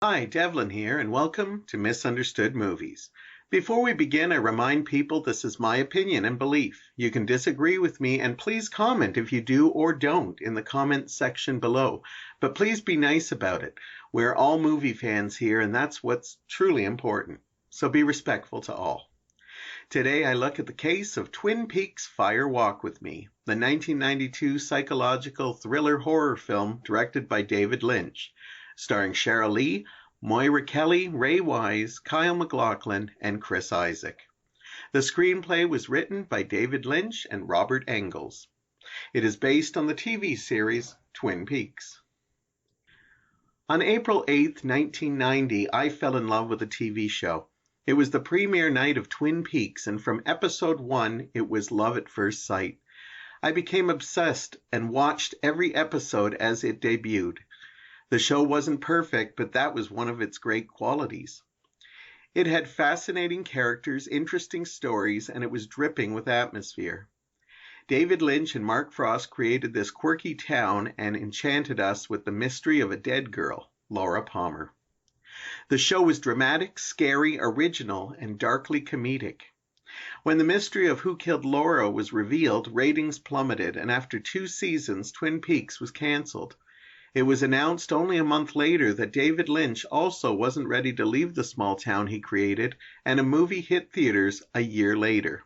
Hi, Devlin here, and welcome to Misunderstood Movies. Before we begin, I remind people this is my opinion and belief. You can disagree with me, and please comment if you do or don't in the comment section below. But please be nice about it. We're all movie fans here, and that's what's truly important. So be respectful to all. Today I look at the case of Twin Peaks Fire Walk with Me, the 1992 psychological thriller horror film directed by David Lynch, starring Sheryl Lee, Moira Kelly, Ray Wise, Kyle MacLachlan, and Chris Isaak. The screenplay was written by David Lynch and Robert Engels. It is based on the TV series Twin Peaks. On April 8, 1990, I fell in love with a TV show. It was the premiere night of Twin Peaks, and from episode 1, it was love at first sight. I became obsessed and watched every episode as it debuted. The show wasn't perfect, but that was one of its great qualities. It had fascinating characters, interesting stories, and it was dripping with atmosphere. David Lynch and Mark Frost created this quirky town and enchanted us with the mystery of a dead girl, Laura Palmer. The show was dramatic, scary, original, and darkly comedic. When the mystery of who killed Laura was revealed, ratings plummeted, and after 2 seasons, Twin Peaks was canceled. It was announced only a month later that David Lynch also wasn't ready to leave the small town he created, and a movie hit theaters a year later.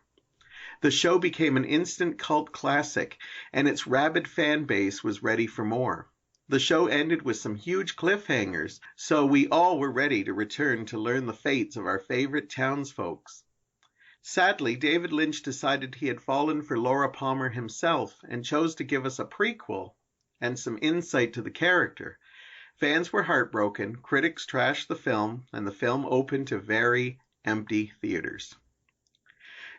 The show became an instant cult classic, and its rabid fan base was ready for more. The show ended with some huge cliffhangers, so we all were ready to return to learn the fates of our favorite townsfolks. Sadly, David Lynch decided he had fallen for Laura Palmer himself and chose to give us a prequel and some insight to the character. Fans were heartbroken, critics trashed the film, and the film opened to very empty theaters.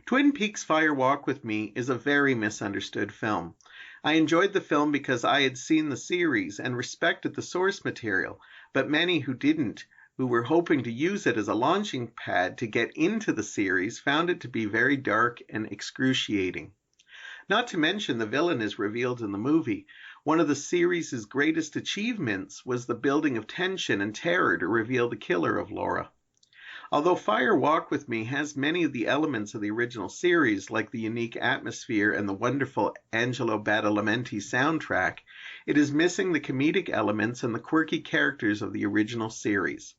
Twin Peaks Fire Walk with Me is a very misunderstood film. I enjoyed the film because I had seen the series and respected the source material, but many who didn't, who were hoping to use it as a launching pad to get into the series, found it to be very dark and excruciating. Not to mention the villain is revealed in the movie. One of the series' greatest achievements was the building of tension and terror to reveal the killer of Laura. Although Fire Walk with Me has many of the elements of the original series, like the unique atmosphere and the wonderful Angelo Badalamenti soundtrack, it is missing the comedic elements and the quirky characters of the original series.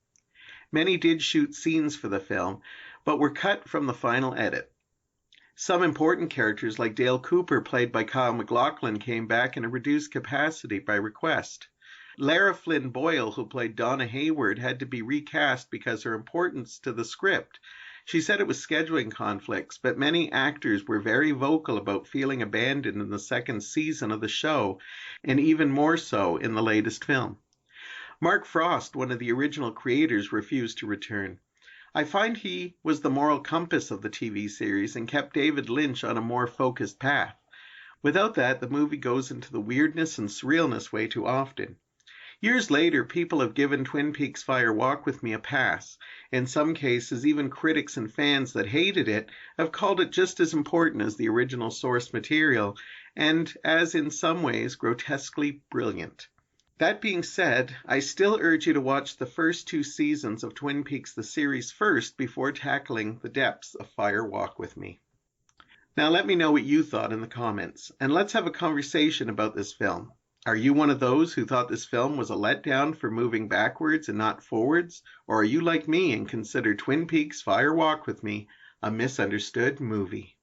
Many did shoot scenes for the film, but were cut from the final edit. Some important characters like Dale Cooper, played by Kyle MacLachlan, came back in a reduced capacity by request. Lara Flynn Boyle, who played Donna Hayward, had to be recast because her importance to the script. She said it was scheduling conflicts, but many actors were very vocal about feeling abandoned in the second season of the show, and even more so in the latest film. Mark Frost, one of the original creators, refused to return. I find he was the moral compass of the TV series and kept David Lynch on a more focused path. Without that, the movie goes into the weirdness and surrealness way too often. Years later, people have given Twin Peaks Fire Walk with Me a pass. In some cases, even critics and fans that hated it have called it just as important as the original source material, and as in some ways grotesquely brilliant. That being said, I still urge you to watch the first 2 seasons of Twin Peaks the series first before tackling the depths of Fire Walk with Me. Now let me know what you thought in the comments, and let's have a conversation about this film. Are you one of those who thought this film was a letdown for moving backwards and not forwards, or are you like me and consider Twin Peaks Fire Walk with Me a misunderstood movie?